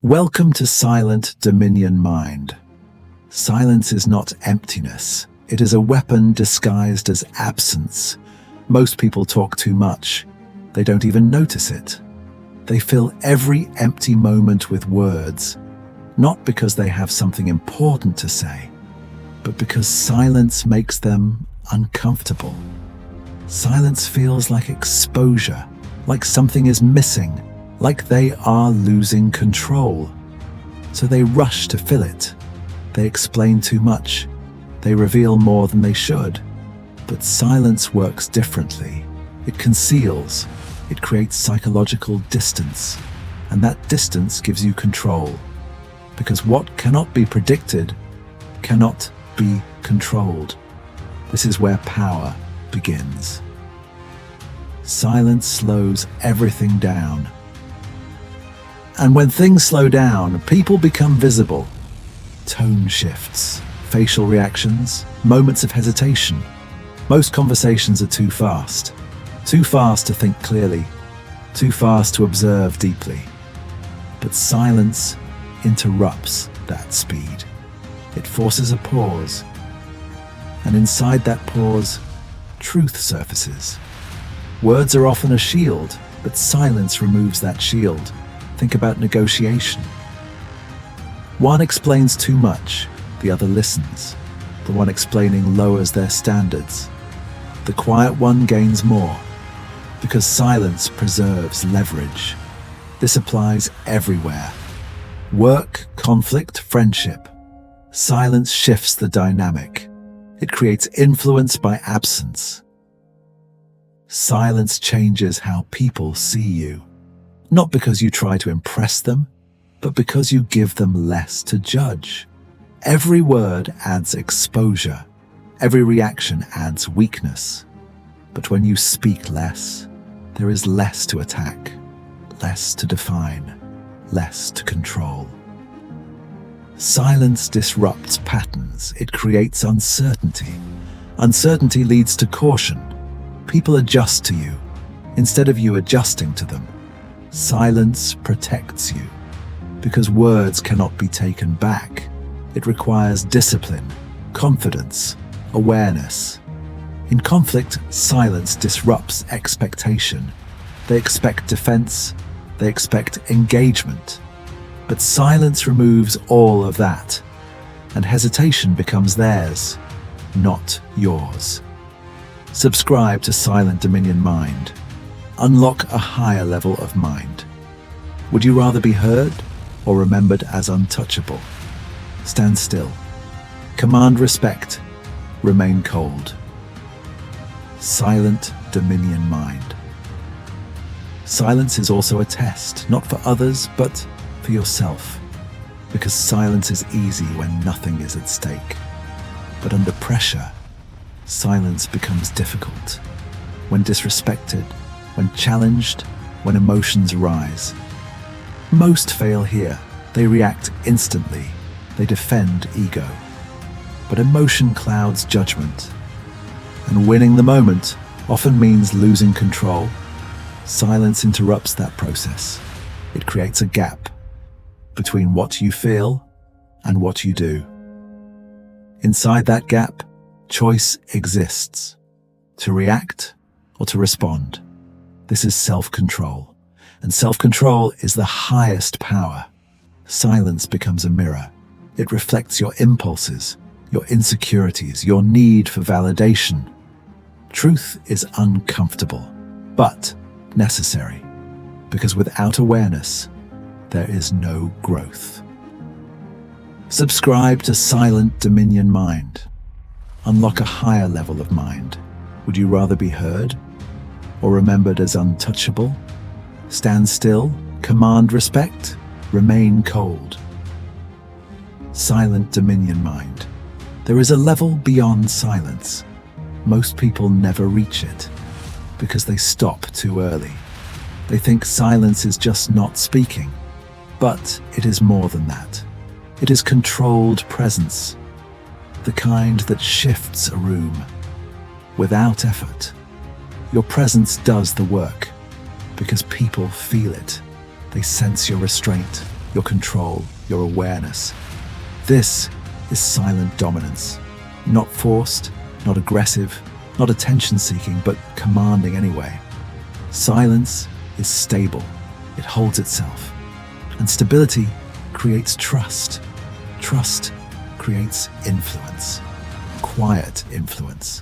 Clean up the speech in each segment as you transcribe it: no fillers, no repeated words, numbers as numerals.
Welcome to Silent Dominion Mind. Silence is not emptiness. It is a weapon disguised as absence. Most people talk too much. They don't even notice it. They fill every empty moment with words, not because they have something important to say, but because silence makes them uncomfortable. Silence feels like exposure, like something is missing, like they are losing control. So they rush to fill it. They explain too much. They reveal more than they should. But silence works differently. It conceals. It creates psychological distance. And that distance gives you control. Because what cannot be predicted cannot be controlled. This is where power begins. Silence slows everything down. And when things slow down, people become visible. Tone shifts, facial reactions, moments of hesitation. Most conversations are too fast. Too fast to think clearly. Too fast to observe deeply. But silence interrupts that speed. It forces a pause. And inside that pause, truth surfaces. Words are often a shield, but silence removes that shield. Think about negotiation. One explains too much, the other listens. The one explaining lowers their standards. The quiet one gains more, because silence preserves leverage. This applies everywhere. Work, conflict, friendship. Silence shifts the dynamic. It creates influence by absence. Silence changes how people see you. Not because you try to impress them, but because you give them less to judge. Every word adds exposure. Every reaction adds weakness. But when you speak less, there is less to attack, less to define, less to control. Silence disrupts patterns. It creates uncertainty. Uncertainty leads to caution. People adjust to you, instead of you adjusting to them. Silence protects you, because words cannot be taken back. It requires discipline, confidence, awareness. In conflict, silence disrupts expectation. They expect defense, they expect engagement. But silence removes all of that, and hesitation becomes theirs, not yours. Subscribe to Silent Dominion Mind. Unlock a higher level of mind. Would you rather be heard or remembered as untouchable? Stand still. Command respect. Remain cold. Silent Dominion Mind. Silence is also a test, not for others, but for yourself. Because silence is easy when nothing is at stake. But under pressure, silence becomes difficult. When disrespected, when challenged, when emotions rise. Most fail here. They react instantly. They defend ego. But emotion clouds judgment. And winning the moment often means losing control. Silence interrupts that process. It creates a gap between what you feel and what you do. Inside that gap, choice exists. To react or to respond. This is self-control, and self-control is the highest power. Silence becomes a mirror. It reflects your impulses, your insecurities, your need for validation. Truth is uncomfortable, but necessary, because without awareness, there is no growth. Subscribe to Silent Dominion Mind. Unlock a higher level of mind. Would you rather be heard or remembered as untouchable? Stand still, command respect, remain cold. Silent Dominion Mind. There is a level beyond silence. Most people never reach it because they stop too early. They think silence is just not speaking, but it is more than that. It is controlled presence, the kind that shifts a room without effort. Your presence does the work because people feel it. They sense your restraint. your control, your awareness. This is silent dominance. Not forced, not aggressive, not attention-seeking, but commanding anyway. Silence is stable. It holds itself. And stability creates trust. Trust creates influence. Quiet influence.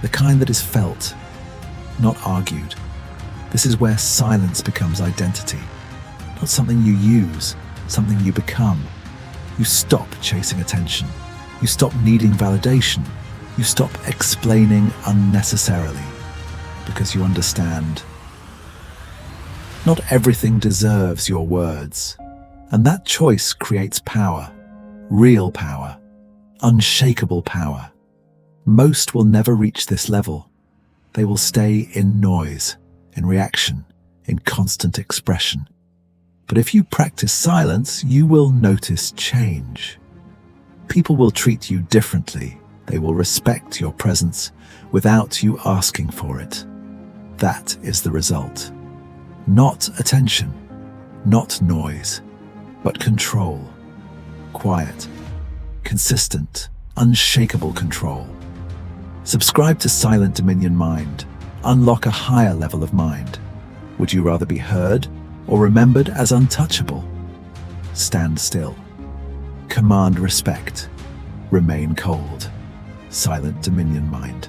The kind that is felt, not argued. This is where silence becomes identity. Not something you use, something you become. You stop chasing attention. You stop needing validation. You stop explaining unnecessarily because you understand. Not everything deserves your words. And that choice creates power. Real power. Unshakable power. Most will never reach this level. They will stay in noise, in reaction, in constant expression. But if you practice silence, you will notice change. People will treat you differently. They will respect your presence without you asking for it. That is the result. Not attention, not noise, but control. Quiet, consistent, unshakable control. Subscribe to Silent Dominion Mind. Unlock a higher level of mind. Would you rather be heard or remembered as untouchable? Stand still. Command respect. Remain cold. Silent Dominion Mind.